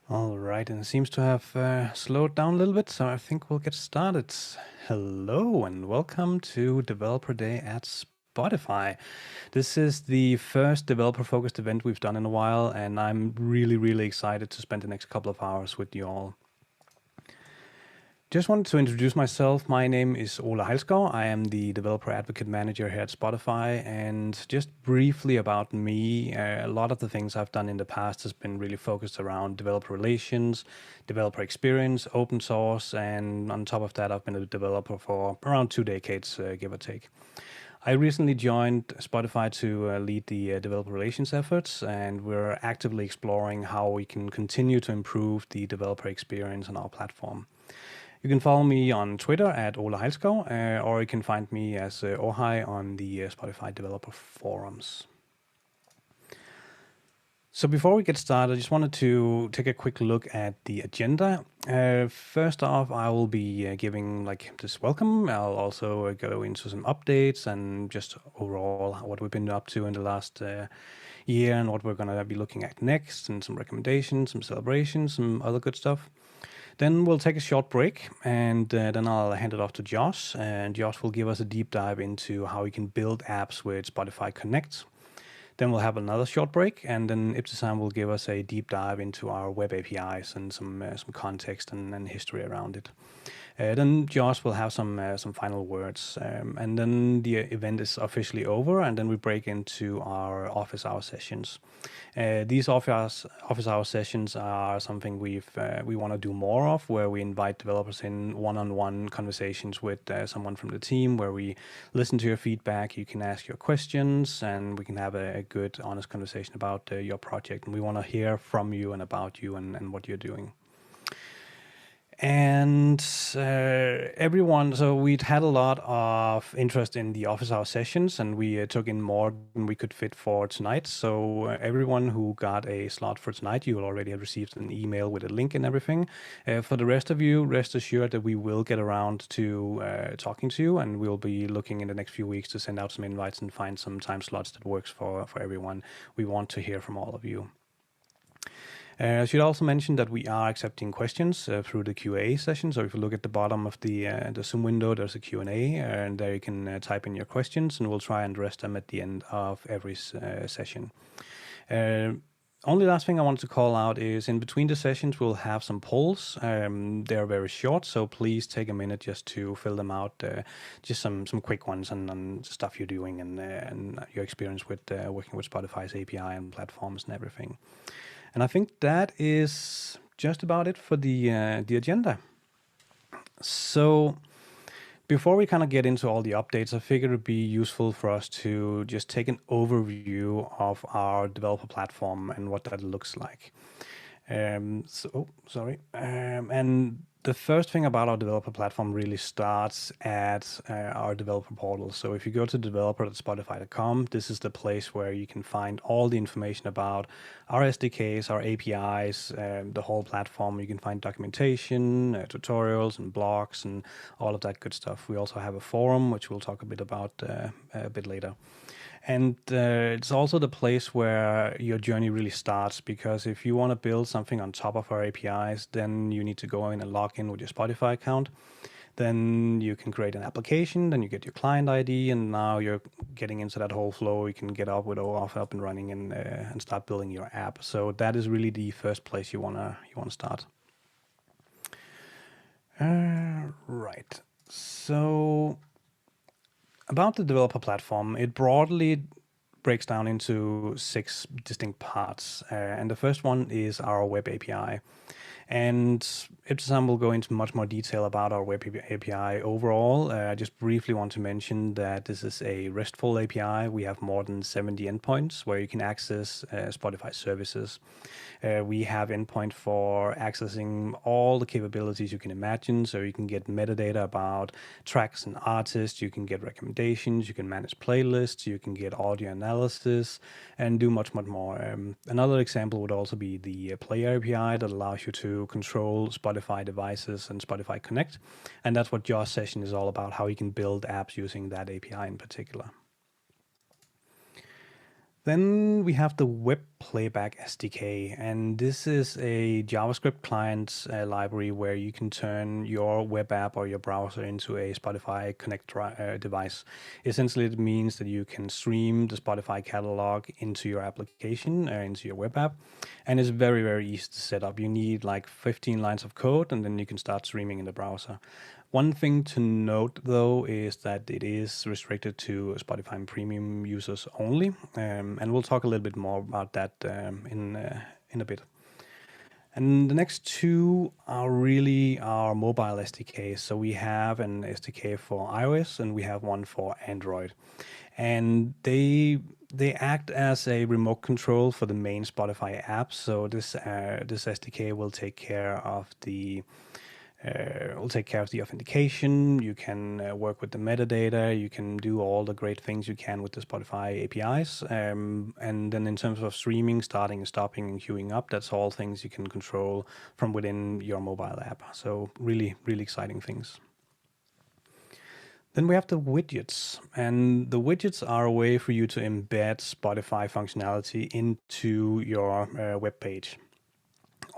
All right, and it seems to have slowed down a little bit, so I think we'll get started. Hello, and welcome to Developer Day at Spotify. This is the first developer-focused event we've done in a while, and I'm really excited to spend the next couple of hours with you all. Just wanted to introduce myself. My name is Ola Heilskov. I am the Developer Advocate Manager here at Spotify. And just briefly about me, a lot of the things I've done in the past has been really focused around developer relations, developer experience, open source, and on top of that, I've been a developer for around 2 decades, give or take. I recently joined Spotify to lead the developer relations efforts, and we're actively exploring how we can continue to improve the developer experience on our platform. You can follow me on Twitter at Ola Heilskov, or you can find me as Ohai on the Spotify developer forums. So before we get started, I just wanted to take a quick look at the agenda. First off, I will be giving this welcome. I'll also go into some updates and just overall what we've been up to in the last year and what we're going to be looking at next, and some recommendations, some celebrations, some other good stuff. Then we'll take a short break, and then I'll hand it off to Josh, and Josh will give us a deep dive into how we can build apps with Spotify Connect. Then we'll have another short break, and then Ibtisam will give us a deep dive into our web APIs and some context and history around it. Then Josh will have some final words, and then the event is officially over, and then we break into our office hour sessions. These office hour sessions are something we want to do more of, where we invite developers in one-on-one conversations with someone from the team, where we listen to your feedback, you can ask your questions, and we can have a good, honest conversation about your project. And we want to hear from you and about you and what you're doing. And everyone, so we'd had a lot of interest in the office hour sessions, and we took in more than we could fit for tonight. So everyone who got a slot for tonight, you will already have received an email with a link and everything. For the rest of you, rest assured that we will get around to talking to you, and we'll be looking in the next few weeks to send out some invites and find some time slots that works for everyone. We want to hear from all of you. I should also mention that we are accepting questions through the QA session. So if you look at the bottom of the Zoom window, there's a Q&A, and there you can type in your questions, and we'll try and address them at the end of every session. Only last thing I wanted to call out is in between the sessions, we'll have some polls. They're very short, so please take a minute just to fill them out. Just some quick ones on stuff you're doing and your experience with working with Spotify's API and platforms and everything. And I think that is just about it for the agenda. So before we kind of get into all the updates, I figured it would be useful for us to just take an overview of our developer platform and what that looks like. And the first thing about our developer platform really starts at our developer portal. So if you go to developer.spotify.com, this is the place where you can find all the information about our SDKs, our APIs, the whole platform. You can find documentation, tutorials, and blogs, and all of that good stuff. We also have a forum, which we'll talk a bit about a bit later. And it's also the place where your journey really starts, because if you want to build something on top of our APIs, then you need to go in and log in with your Spotify account. Then you can create an application, then you get your client ID, and now you're getting into that whole flow. You can get up with OAuth up and running and start building your app. So that is really the first place you wanna start. Right. So about the developer platform, it broadly breaks down into 6 distinct parts. And the first one is our web API. And Ibtisam will go into much more detail about our web API overall. I just briefly want to mention that this is a RESTful API. We have more than 70 endpoints where you can access Spotify services. We have endpoint for accessing all the capabilities you can imagine. So you can get metadata about tracks and artists, you can get recommendations, you can manage playlists, you can get audio analysis, and do much more. Another example would also be the Player API that allows you to control Spotify devices and Spotify Connect. And that's what Josh's session is all about, how you can build apps using that API in particular. Then we have the Web Playback SDK, and this is a JavaScript client library where you can turn your web app or your browser into a Spotify Connect device. Essentially, it means that you can stream the Spotify catalog into your application, into your web app, and it's very, very easy to set up. You need like 15 lines of code, and then you can start streaming in the browser. One thing to note, though, is that it is restricted to Spotify Premium users only, and we'll talk a little bit more about that in a bit. And the next two are really our mobile SDKs. So we have an SDK for iOS and we have one for Android, and they act as a remote control for the main Spotify app. So this SDK will take care of the authentication. You can work with the metadata. You can do all the great things you can with the Spotify APIs. And then in terms of streaming, starting and stopping and queuing up, that's all things you can control from within your mobile app. So really, really exciting things. Then we have the widgets, and the widgets are a way for you to embed Spotify functionality into your web page,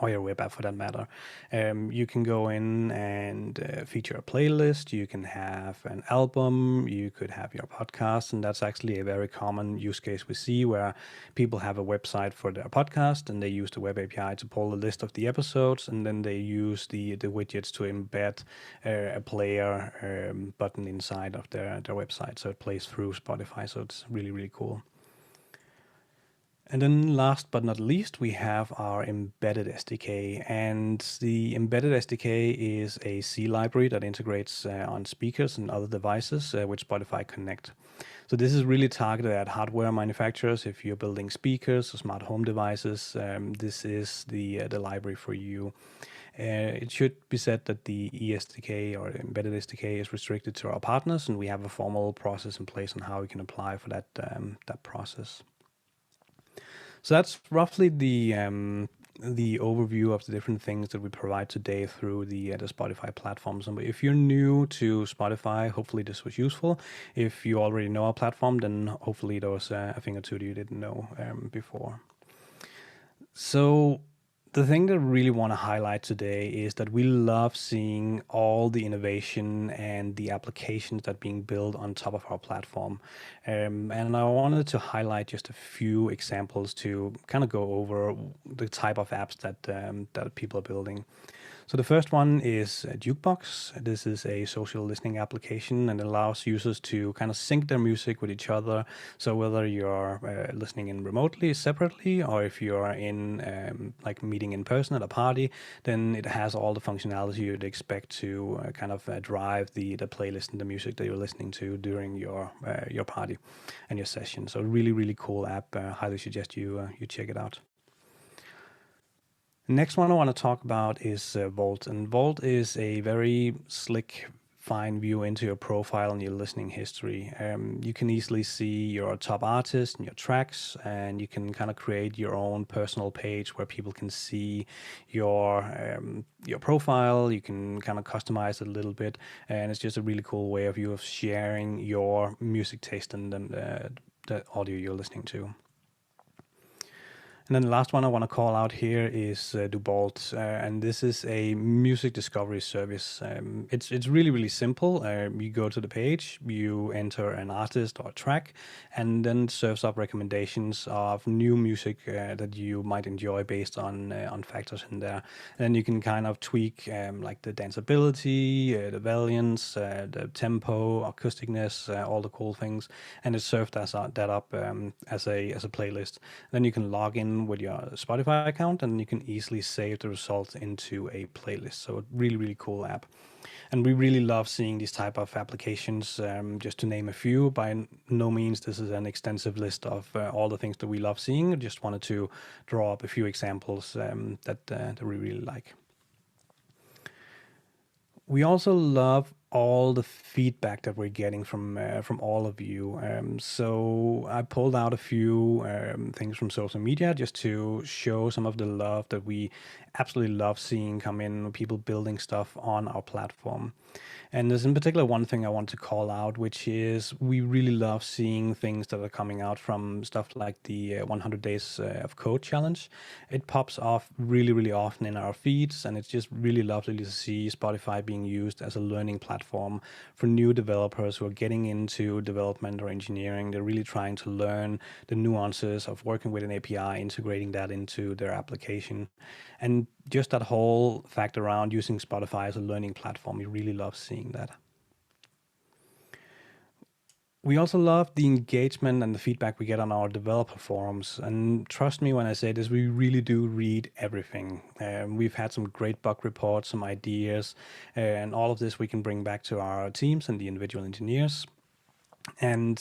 or your web app for that matter. You can go in and feature a playlist. You can have an album. You could have your podcast, and that's actually a very common use case we see where people have a website for their podcast and they use the web API to pull a list of the episodes, and then they use the widgets to embed a player button inside of their website, so it plays through Spotify. So it's really, really cool. And then last but not least, we have our embedded SDK. And the embedded SDK is a C library that integrates on speakers and other devices with Spotify Connect. So this is really targeted at hardware manufacturers. If you're building speakers or smart home devices, this is the library for you. It should be said that the eSDK or embedded SDK is restricted to our partners, and we have a formal process in place on how we can apply for that process. So that's roughly the overview of the different things that we provide today through the Spotify platform. So if you're new to Spotify, hopefully this was useful. If you already know our platform, then hopefully there was a thing or two that you didn't know before. So the thing that I really want to highlight today is that we love seeing all the innovation and the applications that are being built on top of our platform. And I wanted to highlight just a few examples to kind of go over the type of apps that people are building. So the first one is Jukebox. This is a social listening application and allows users to kind of sync their music with each other. So whether you're listening in remotely, separately, or if you're in like meeting in person at a party, then it has all the functionality you'd expect to kind of drive the playlist and the music that you're listening to during your party and your session. So really, really cool app. Highly suggest you check it out. Next one I want to talk about is Vault, and Vault is a very slick, fine view into your profile and your listening history. You can easily see your top artists and your tracks, and you can kind of create your own personal page where people can see your profile. You can kind of customize it a little bit, and it's just a really cool way of you of sharing your music taste and the audio you're listening to. And then the last one I want to call out here is Dubolt, and this is a music discovery service. It's really, really simple. You go to the page, you enter an artist or a track, and then it serves up recommendations of new music that you might enjoy based on factors in there. And then you can kind of tweak like the danceability, the valiance, the tempo, acousticness, all the cool things, and it serves that up as a playlist. Then you can log in with your Spotify account and you can easily save the results into a playlist. So really, really cool app. And we really love seeing these type of applications, just to name a few. By no means this is an extensive list of all the things that we love seeing. I just wanted to draw up a few examples that we really like. We also love all the feedback that we're getting from all of you. So I pulled out a few things from social media just to show some of the love that we absolutely love seeing come in, people building stuff on our platform. And there's in particular one thing I want to call out, which is we really love seeing things that are coming out from stuff like the 100 Days of Code challenge. It pops off really, really often in our feeds, and it's just really lovely to see Spotify being used as a learning platform for new developers who are getting into development or engineering. They're really trying to learn the nuances of working with an API, integrating that into their application. And just that whole fact around using Spotify as a learning platform, we really love seeing that. We also love the engagement and the feedback we get on our developer forums. And trust me when I say this, we really do read everything. We've had some great bug reports, some ideas, and all of this we can bring back to our teams and the individual engineers. And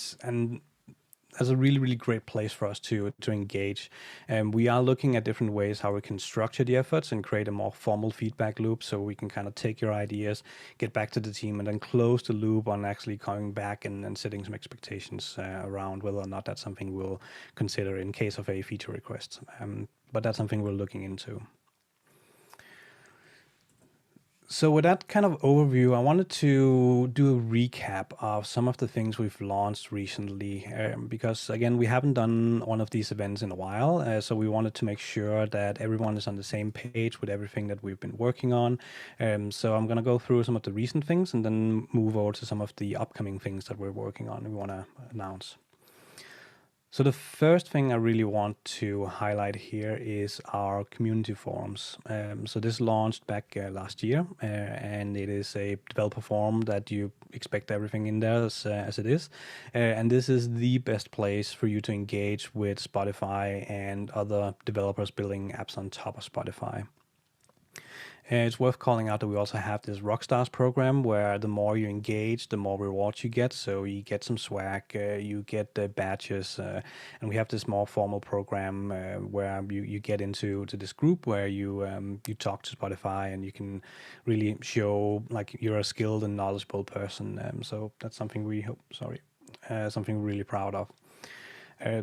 as a really, really great place for us to engage. We are looking at different ways how we can structure the efforts and create a more formal feedback loop so we can kind of take your ideas, get back to the team, and then close the loop on actually coming back and setting some expectations around whether or not that's something we'll consider in case of a feature request. But that's something we're looking into. So with that kind of overview, I wanted to do a recap of some of the things we've launched recently, because again, we haven't done one of these events in a while. So we wanted to make sure that everyone is on the same page with everything that we've been working on. So I'm going to go through some of the recent things and then move over to some of the upcoming things that we're working on and we want to announce. So the first thing I really want to highlight here is our community forums. So this launched back last year, and it is a developer forum that you expect everything in there as it is. And this is the best place for you to engage with Spotify and other developers building apps on top of Spotify. It's worth calling out that we also have this Rockstars program where the more you engage, the more rewards you get. So you get some swag, you get badges, and we have this more formal program where you get into this group where you talk to Spotify and you can really show like you're a skilled and knowledgeable person. So that's something something we're really proud of.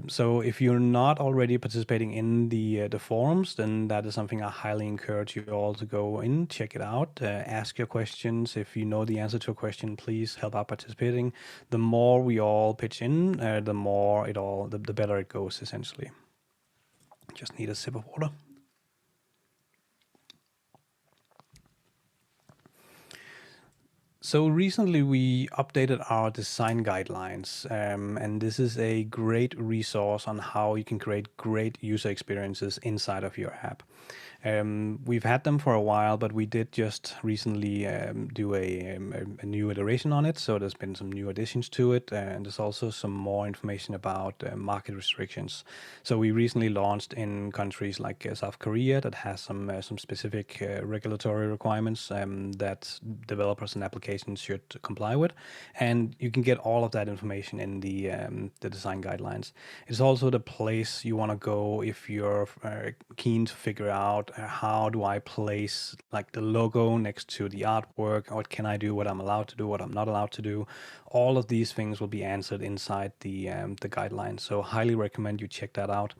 So if you're not already participating in the forums, then that is something I highly encourage you all to go in, check it out, ask your questions. If you know the answer to a question, please help out participating. The more we all pitch in, the better it goes, essentially. Just need a sip of water. So recently we updated our design guidelines, and this is a great resource on how you can create great user experiences inside of your app. We've had them for a while, but we did just recently do a new iteration on it. So there's been some new additions to it, and there's also some more information about market restrictions. So we recently launched in countries like South Korea that has some specific regulatory requirements that developers and applications should comply with, and you can get all of that information in the design guidelines. It's also the place you want to go if you're keen to figure out how do I place like the logo next to the artwork, what can I do, what I'm allowed to do, what I'm not allowed to do. All of these things will be answered inside the guidelines, so highly recommend you check that out.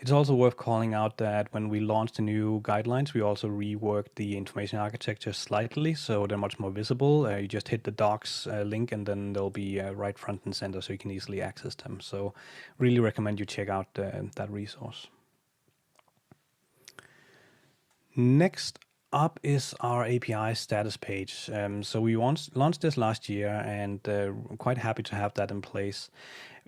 It's also worth calling out that when we launched the new guidelines, we also reworked the information architecture slightly, so they're much more visible. You just hit the docs link and then they'll be right front and center so you can easily access them. So really recommend you check out that resource. Next up is our API status page. So we launched this last year and I'm quite happy to have that in place.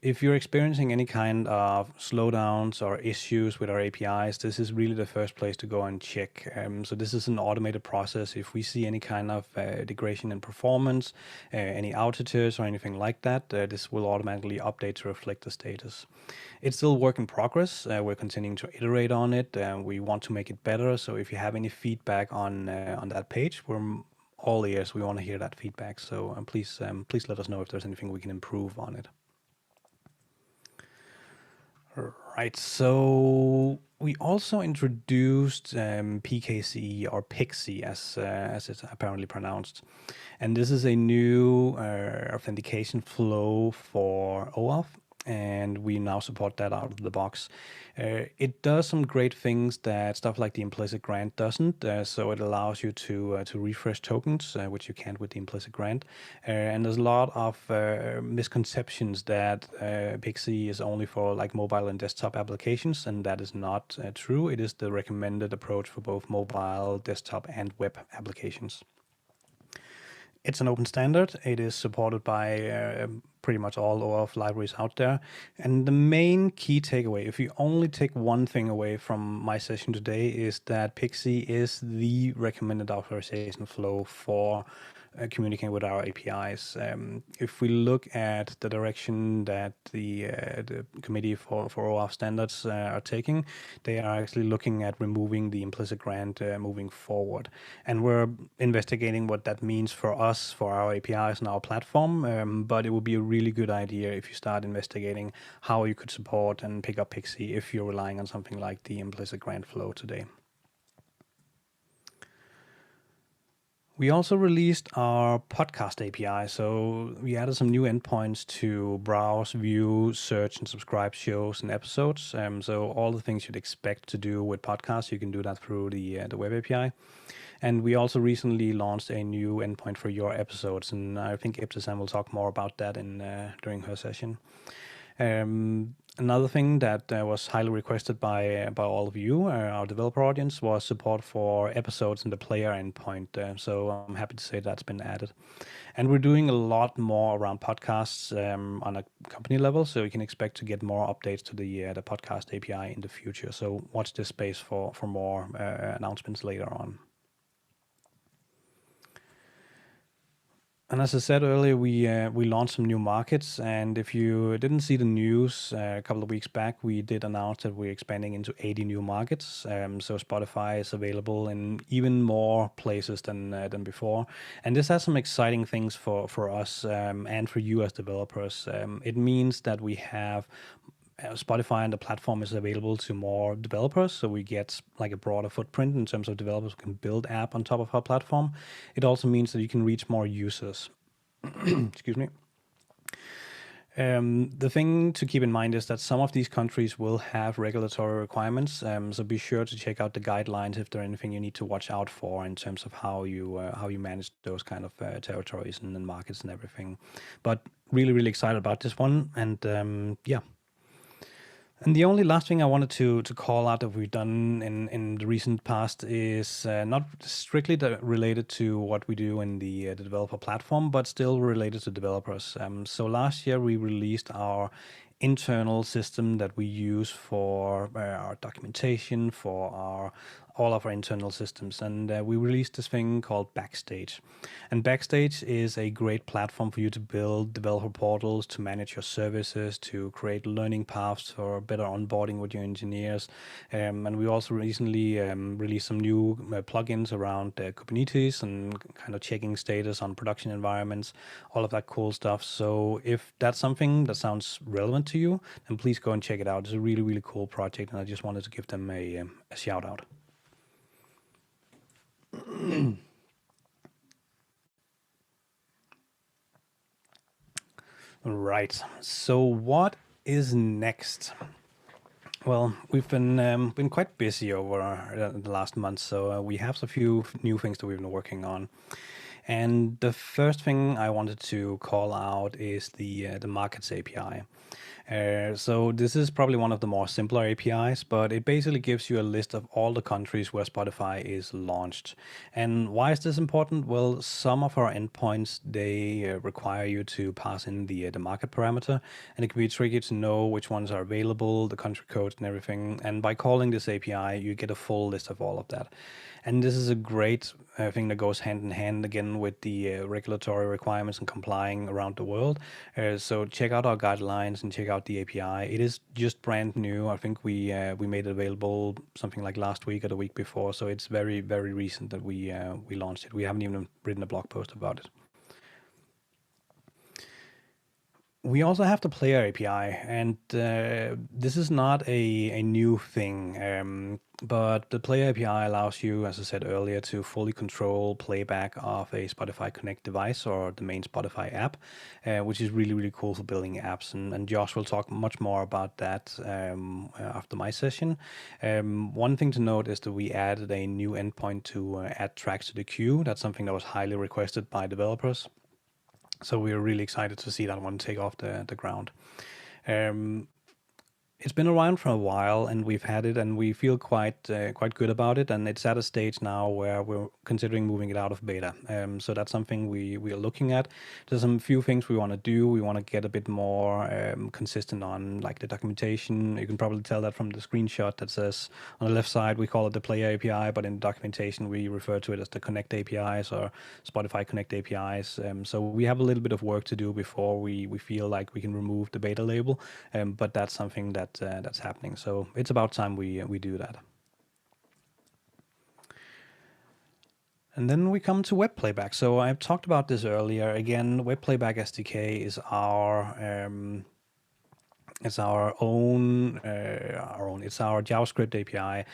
If you're experiencing any kind of slowdowns or issues with our APIs, this is really the first place to go and check. So this is an automated process. If we see any kind of degradation in performance, any outages or anything like that, this will automatically update to reflect the status. It's still work in progress. We're continuing to iterate on it. We want to make it better. So if you have any feedback on that page, we're all ears. We want to hear that feedback. So please let us know if there's anything we can improve on it. Right, so we also introduced PKC or Pixi as it's apparently pronounced, and this is a new authentication flow for OAuth. and we now support that out of the box. It does some great things that stuff like the implicit grant doesn't. So it allows you to refresh tokens, which you can't with the implicit grant. And there's a lot of misconceptions that Pixi is only for like mobile and desktop applications, and that is not true. It is the recommended approach for both mobile, desktop, and web applications. It's an open standard. It is supported by pretty much all OAuth libraries out there. And the main key takeaway, if you only take one thing away from my session today, is that Pixi is the recommended authorization flow for communicating with our APIs. If we look at the direction that the committee for OAuth standards are taking, they are actually looking at removing the implicit grant moving forward. And we're investigating what that means for us, for our APIs and our platform. But it would be a really good idea if you start investigating how you could support and pick up Pixi if you're relying on something like the implicit grant flow today. We also released our podcast API, so we added some new endpoints to browse, view, search, and subscribe shows and episodes. So all the things you'd expect to do with podcasts, you can do that through the web API. And we also recently launched a new endpoint for your episodes, and I think Ibtisam will talk more about that during her session. Another thing that was highly requested by all of you, our developer audience, was support for episodes in the player endpoint. So I'm happy to say that's been added. And we're doing a lot more around podcasts on a company level, so you can expect to get more updates to the podcast API in the future. So watch this space for more announcements later on. And as I said earlier, we launched some new markets, and if you didn't see the news a couple of weeks back, we did announce that we're expanding into 80 new markets. So Spotify is available in even more places than before, and this has some exciting things for us and for you as developers. It means that we have Spotify and the platform is available to more developers, so we get like a broader footprint in terms of developers who can build app on top of our platform. It also means that you can reach more users. Excuse me. The thing to keep in mind is that some of these countries will have regulatory requirements, so be sure to check out the guidelines if there's anything you need to watch out for in terms of how you manage those kind of territories and markets and everything. But really excited about this one, and yeah. And the only last thing I wanted to call out that we've done in the recent past is not strictly related to what we do in the developer platform, but still related to developers. So last year we released our internal system that we use for our documentation, for all of our internal systems. And we released this thing called Backstage. And Backstage is a great platform for you to build developer portals, to manage your services, to create learning paths for better onboarding with your engineers. And we also recently released some new plugins around Kubernetes and kind of checking status on production environments, all of that cool stuff. So if that's something that sounds relevant to you, then please go and check it out. It's a really cool project, and I just wanted to give them a shout out. Right. So what is next? Well, we've been quite busy over the last month, so we have a few new things that we've been working on. And the first thing I wanted to call out is the Markets API. So this is probably one of the more simpler APIs, but it basically gives you a list of all the countries where Spotify is launched. And why is this important? Well, some of our endpoints, they require you to pass in the market parameter, and it can be tricky to know which ones are available, the country codes and everything. And by calling this API, you get a full list of all of that. And this is a great thing that goes hand in hand again with the regulatory requirements and complying around the world. So check out our guidelines and check out the API. It is just brand new. I think we made it available something like last week or the week before. So it's very recent that we launched it. We haven't even written a blog post about it. We also have the player API, and this is not a new thing, but the player API allows you, as I said earlier, to fully control playback of a Spotify Connect device or the main Spotify app, which is really, really cool for building apps. And Josh will talk much more about that after my session. One thing to note is that we added a new endpoint to add tracks to the queue. That's something that was highly requested by developers. So we are really excited to see that one take off the ground. Um, it's been around for a while, and we've had it, and we feel quite good about it. And it's at a stage now where we're considering moving it out of beta. So that's something we are looking at. There's some few things we want to do. We want to get a bit more consistent on like the documentation. You can probably tell that from the screenshot that says on the left side we call it the Player API, but in the documentation we refer to it as the Connect APIs or Spotify Connect APIs. So we have a little bit of work to do before we feel like we can remove the beta label. But that's something that's happening. So it's about time we do that. And then we come to web playback. So I've talked about this earlier. Again, web playback SDK is it's our own. It's our JavaScript API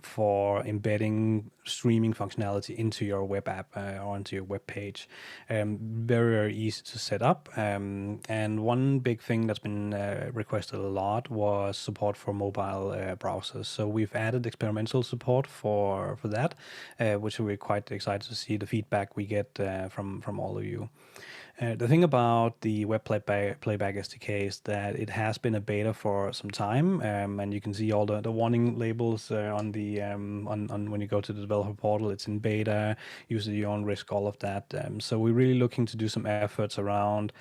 for embedding streaming functionality into your web app or into your web page. Very, very easy to set up. And one big thing that's been requested a lot was support for mobile browsers. So we've added experimental support for that, which we're quite excited to see the feedback we get from all of you. The thing about the web playback SDK is that it has been a beta for some time, and you can see all the warning labels on the on when you go to the developer portal. It's in beta, use at your own risk, all of that. So we're really looking to do some efforts around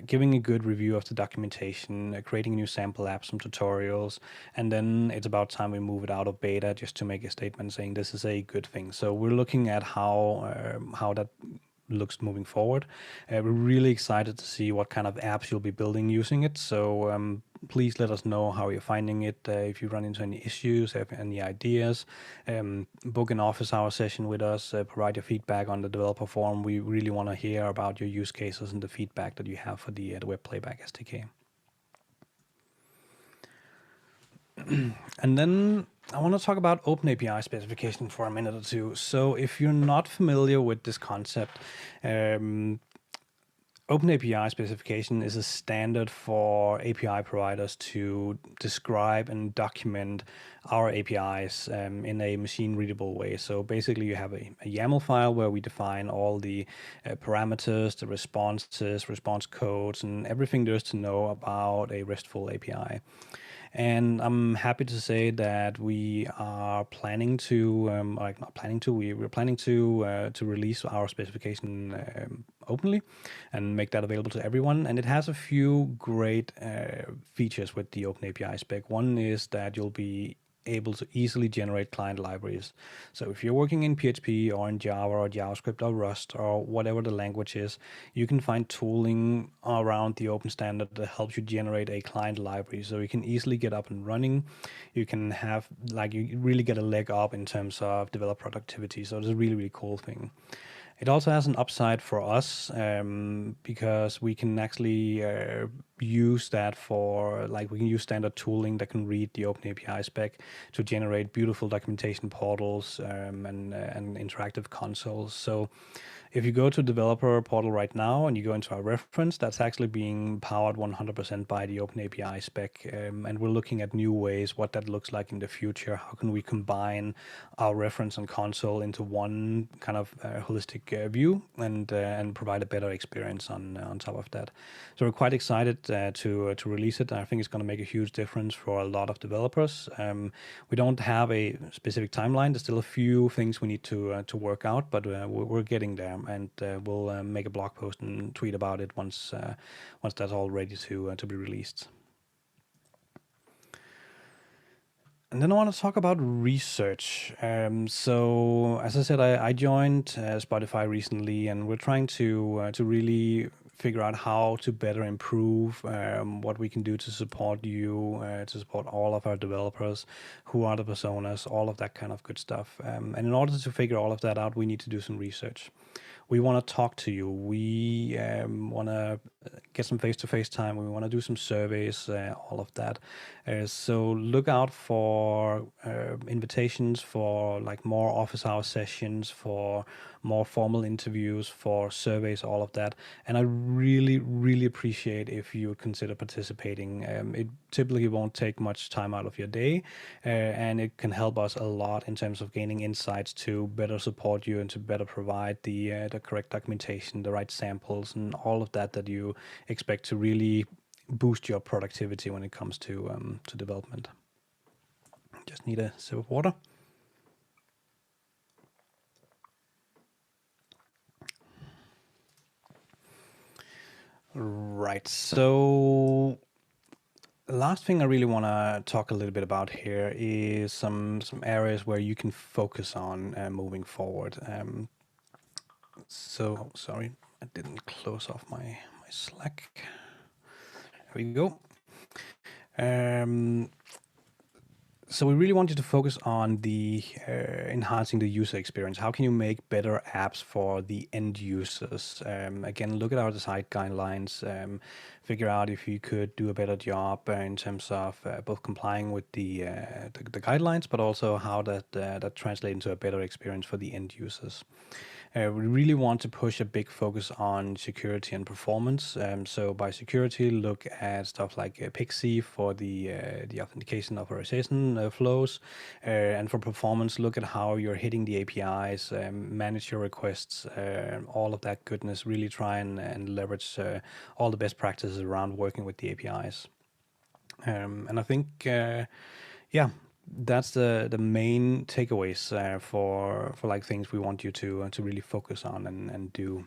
giving a good review of the documentation, creating a new sample app, some tutorials, and then it's about time we move it out of beta just to make a statement saying this is a good thing. So we're looking at how that looks moving forward. We're really excited to see what kind of apps you'll be building using it. So please let us know how you're finding it. If you run into any issues, have any ideas, book an office hour session with us, provide your feedback on the developer forum. We really want to hear about your use cases and the feedback that you have for the web playback SDK. And then I want to talk about OpenAPI specification for a minute or two. So if you're not familiar with this concept, OpenAPI specification is a standard for API providers to describe and document our APIs in a machine-readable way. So basically, you have a YAML file where we define all the parameters, the responses, response codes, and everything there is to know about a RESTful API. And I'm happy to say that we are planning to, we're planning to release our specification openly and make that available to everyone. And it has a few great features with the OpenAPI spec. One is that you'll be able to easily generate client libraries. So if you're working in PHP or in Java or JavaScript or Rust or whatever the language is, you can find tooling around the open standard that helps you generate a client library. So you can easily get up and running. You can have, you really get a leg up in terms of developer productivity. So it's a really, really cool thing. It also has an upside for us because we can actually use that for, we can use standard tooling that can read the OpenAPI spec to generate beautiful documentation portals and interactive consoles. So if you go to developer portal right now and you go into our reference, that's actually being powered 100% by the OpenAPI spec. And we're looking at new ways, what that looks like in the future. How can we combine our reference and console into one kind of holistic view and provide a better experience on top of that. So we're quite excited to release it. I think it's going to make a huge difference for a lot of developers. We don't have a specific timeline. There's still a few things we need to work out, but we're getting there, and we'll make a blog post and tweet about it once that's all ready to be released. And then I want to talk about research. So as I said, I joined Spotify recently, and we're trying to really figure out how to better improve what we can do to support you, to support all of our developers, who are the personas, all of that kind of good stuff. And in order to figure all of that out, we need to do some research. We want to talk to you. We want to get some face-to-face time. We want to do some surveys, all of that. So look out for invitations for like more office hour sessions, for more formal interviews, for surveys, all of that. And I really, really appreciate if you consider participating. It typically won't take much time out of your day, and it can help us a lot in terms of gaining insights to better support you and to better provide the correct documentation, the right samples, and all of that that you expect to really boost your productivity when it comes to development. Just need a sip of water. Right. So last thing I really want to talk a little bit about here is some areas where you can focus on moving forward. So sorry, I didn't close off my Slack. There we go. So we really want you to focus on the enhancing the user experience. How can you make better apps for the end users? Again, look at our design guidelines, figure out if you could do a better job in terms of both complying with the guidelines, but also how that translates into a better experience for the end users. We really want to push a big focus on security and performance. So by security, look at stuff like Pixi for the authentication authorization flows, and for performance, look at how you're hitting the APIs, manage your requests, all of that goodness. Really try and leverage all the best practices around working with the APIs. And I think, yeah, that's the main takeaways for like things we want you to really focus on and do.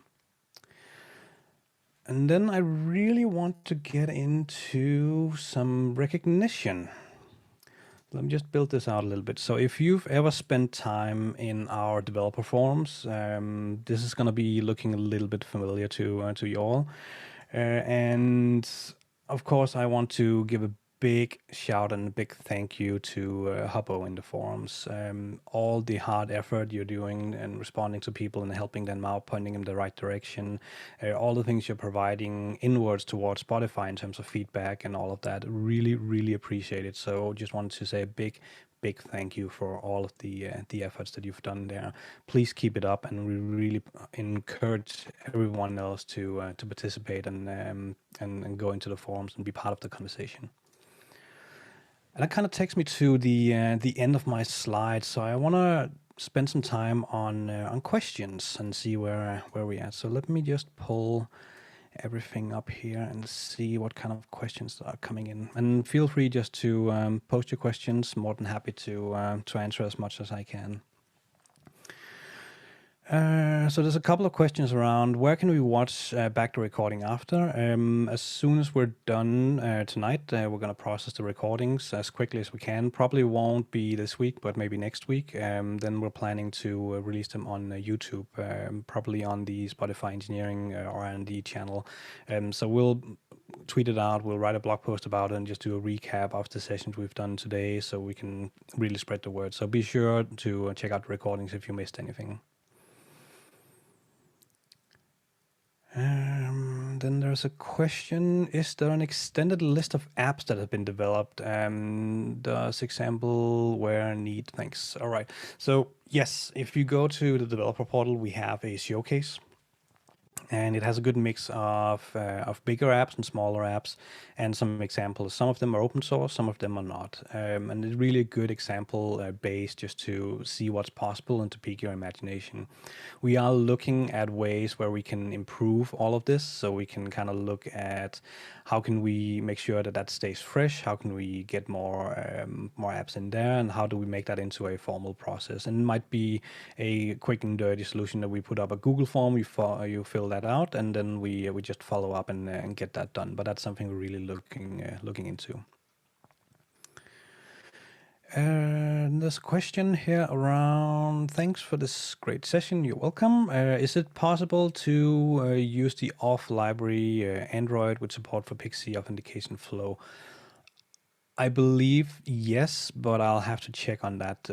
And then I really want to get into some recognition. Let me just build this out a little bit. So if you've ever spent time in our developer forums, this is going to be looking a little bit familiar to you all. And of course, I want to give a big shout and a big thank you to Hubbo in the forums. All the hard effort you're doing and responding to people and helping them out, pointing them in the right direction, all the things you're providing inwards towards Spotify in terms of feedback and all of that, really, really appreciate it. So just wanted to say a big thank you for all of the efforts that you've done there. Please keep it up, and we really encourage everyone else to participate and go into the forums and be part of the conversation. And that kind of takes me to the end of my slide. So I want to spend some time on questions and see where we're at. So let me just pull everything up here and see what kind of questions are coming in. And feel free just to post your questions. More than happy to answer as much as I can. So there's a couple of questions around where can we watch back the recording after. As soon as we're done tonight, we're going to process the recordings as quickly as we can. Probably won't be this week, but maybe next week. Then we're planning to release them on YouTube, probably on the Spotify Engineering R&D channel. So we'll tweet it out, we'll write a blog post about it and just do a recap of the sessions we've done today so we can really spread the word. So be sure to check out the recordings if you missed anything. Then there's a question, is there an extended list of apps that have been developed? Does example where need? Thanks. All right. So yes, if you go to the developer portal, we have a showcase. And it has a good mix of bigger apps and smaller apps, and some examples. Some of them are open source, some of them are not. And it's really a good example base just to see what's possible and to pique your imagination. We are looking at ways where we can improve all of this, so we can kind of look at how can we make sure that that stays fresh, how can we get more apps in there, and how do we make that into a formal process. And it might be a quick and dirty solution that we put up a Google form, you fill that out, and then we just follow up and get that done. But that's something we're really looking into. There's a question here around, thanks for this great session, you're welcome. Is it possible to use the auth library Android with support for Pixi authentication flow? I believe yes, but I'll have to check on that.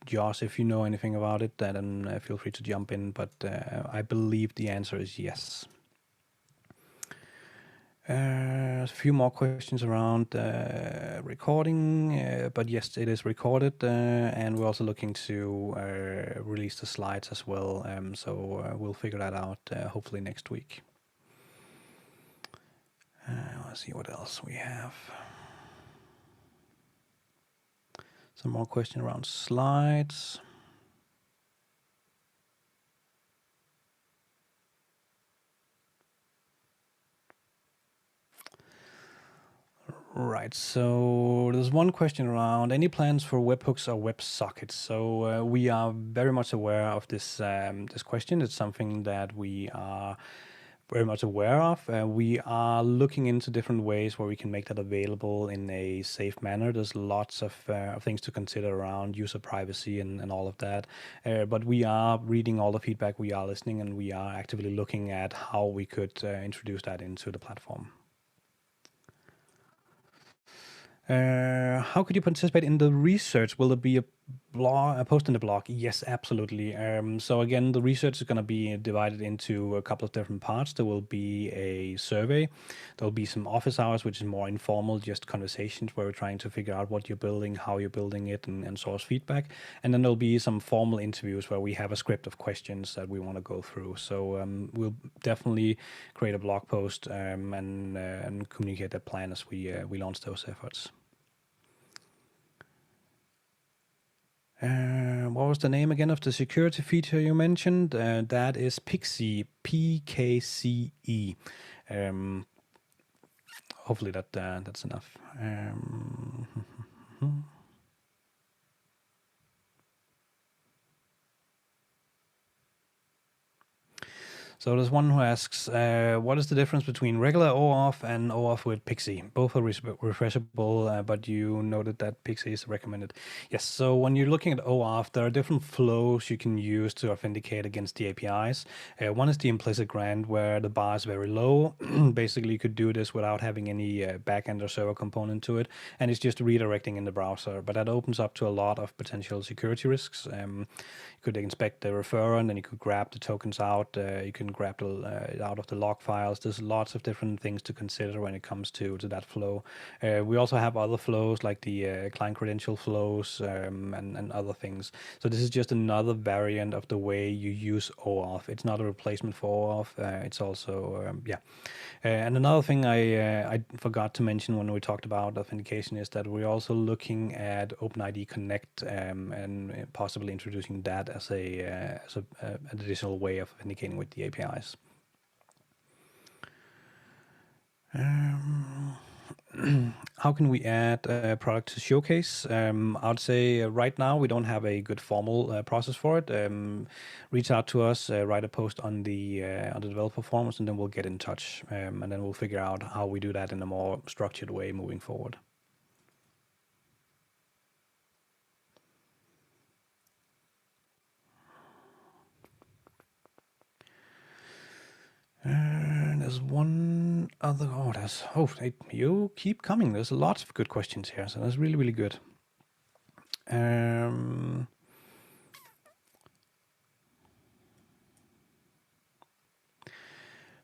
Josh, if you know anything about it, then feel free to jump in, but I believe the answer is yes. A few more questions around recording, but yes, it is recorded, and we're also looking to release the slides as well. So we'll figure that out hopefully next week. Let's see what else we have. Some more questions around slides. Right, so there's one question around any plans for webhooks or WebSockets. So we are very much aware of this this question. It's something that we are very much aware of. We are looking into different ways where we can make that available in a safe manner. There's lots of things to consider around user privacy and all of that. But we are reading all the feedback, we are listening, and we are actively looking at how we could introduce that into the platform. How could you participate in the research? Will there be a blog, a post in the blog? Yes, absolutely. So again, the research is going to be divided into a couple of different parts. There will be a survey. There'll be some office hours, which is more informal, just conversations where we're trying to figure out what you're building, how you're building it, and source feedback. And then there'll be some formal interviews where we have a script of questions that we want to go through. So we'll definitely create a blog post and communicate that plan as we launch those efforts. What was the name again of the security feature you mentioned? That is Pixi, Pkce. Hopefully that's enough. So there's one who asks, what is the difference between regular OAuth and OAuth with Pixi? Both are refreshable, but you noted that Pixi is recommended. Yes, so when you're looking at OAuth, there are different flows you can use to authenticate against the APIs. One is the implicit grant, where the bar is very low. Basically, you could do this without having any backend or server component to it, and it's just redirecting in the browser. But that opens up to a lot of potential security risks. You could inspect the referrer, and then you could grab the tokens out. You can grab it out of the log files. There's lots of different things to consider when it comes to that flow. We also have other flows like the client credential flows and other things. So this is just another variant of the way you use OAuth. It's not a replacement for OAuth. It's also, and another thing I forgot to mention when we talked about authentication is that we're also looking at OpenID Connect and possibly introducing that as an additional way of authenticating with the APIs. How can we add a product to showcase? I would say right now we don't have a good formal process for it. Reach out to us, write a post on the developer forums, and then we'll get in touch, and then we'll figure out how we do that in a more structured way moving forward. There's one other. You keep coming. There's lots of good questions here, so that's really, really good.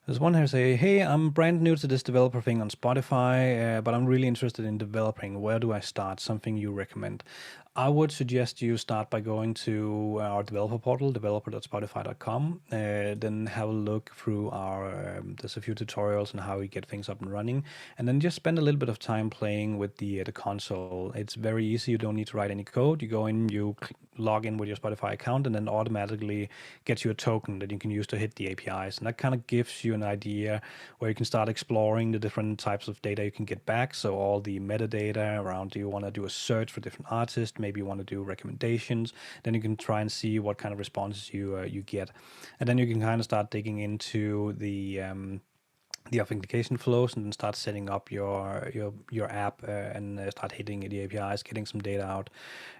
There's one here say, hey, I'm brand new to this developer thing on Spotify, but I'm really interested in developing. Where do I start? Something you recommend? I would suggest you start by going to our developer portal, developer.spotify.com. Then have a look through our, there's a few tutorials on how we get things up and running. And then just spend a little bit of time playing with the console. It's very easy. You don't need to write any code. You go in, you log in with your Spotify account, and then automatically gets you a token that you can use to hit the APIs. And that kind of gives you an idea where you can start exploring the different types of data you can get back. So all the metadata around, do you want to do a search for different artists? Maybe you want to do recommendations. Then you can try and see what kind of responses you get. And then you can kind of start digging into the authentication flows and then start setting up your app and start hitting the APIs, getting some data out,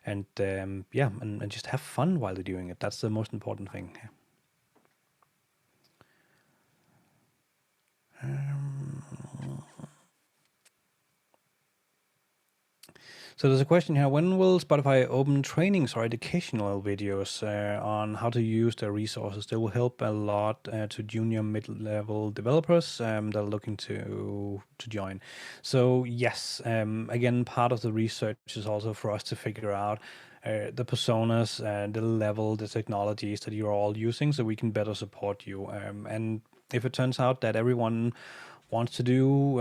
and and just have fun while you're doing it. That's the most important thing. So there's a question here: when will Spotify open trainings or educational videos on how to use their resources? They will help a lot to junior, mid-level developers that are looking to join. So yes, again, part of the research is also for us to figure out the personas, the level, the technologies that you're all using, so we can better support you. And if it turns out that everyone wants to do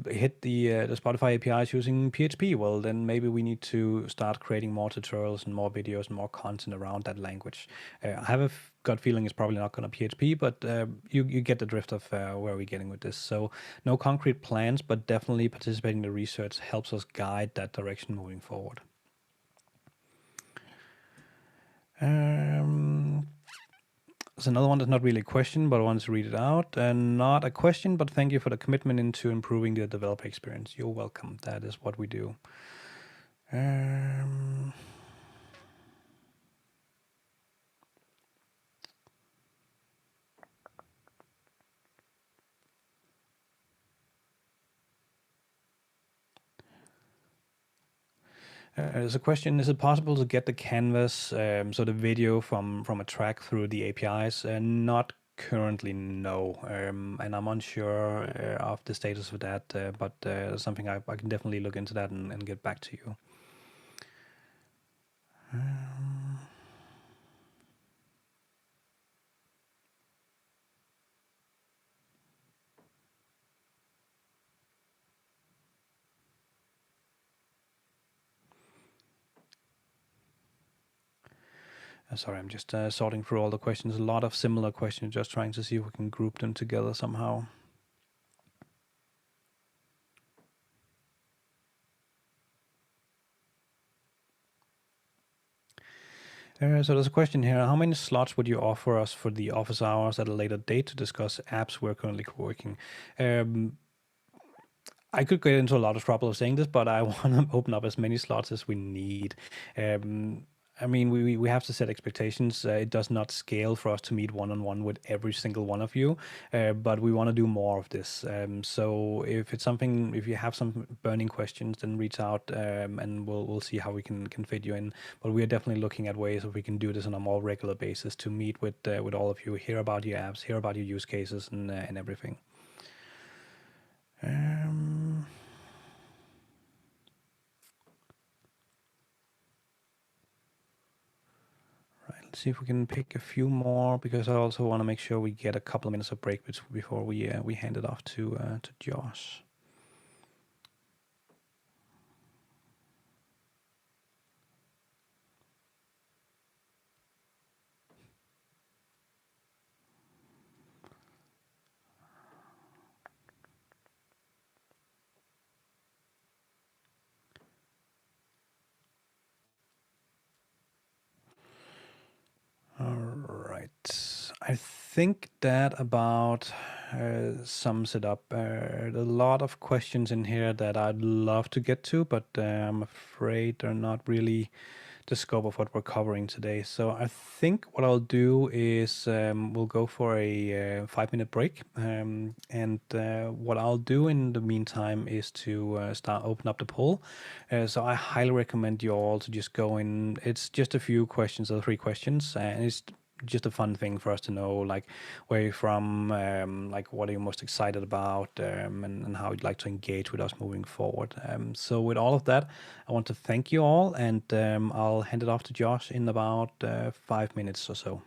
hit the Spotify APIs using PHP, well, then maybe we need to start creating more tutorials and more videos and more content around that language. I have a gut feeling it's probably not going to PHP, but you get the drift of where we're getting with this. So no concrete plans, but definitely participating in the research helps us guide that direction moving forward. There's another one that's not really a question, but I want to read it out. Not a question, but thank you for the commitment into improving the developer experience. You're welcome. That is what we do. There's a question: is it possible to get the canvas, so the video from a track through the APIs? Not currently, no. And I'm unsure of the status of that, but something I can definitely look into that and get back to you. Sorry, I'm just sorting through all the questions. A lot of similar questions, just trying to see if we can group them together somehow. So there's a question here: how many slots would you offer us for the office hours at a later date to discuss apps we're currently working? I could get into a lot of trouble of saying this, but I want to open up as many slots as we need. I mean, we have to set expectations. It does not scale for us to meet one-on-one with every single one of you, but we want to do more of this. So if it's something, if you have some burning questions, then reach out, and we'll see how we can fit you in. But we are definitely looking at ways if we can do this on a more regular basis to meet with all of you, hear about your apps, hear about your use cases, and everything. Let's see if we can pick a few more, because I also want to make sure we get a couple of minutes of break before we hand it off to Josh. All right. I think that about sums it up. There's a lot of questions in here that I'd love to get to, but I'm afraid they're not really the scope of what we're covering today. So I think what I'll do is we'll go for a 5-minute break. And what I'll do in the meantime is to open up the poll. So I highly recommend you all to just go in. It's just a few questions, or 3 questions, and it's just a fun thing for us to know, like where you're from, like what are you most excited about, and how you'd like to engage with us moving forward. So with all of that, I want to thank you all, and I'll hand it off to Josh in about 5 minutes or so.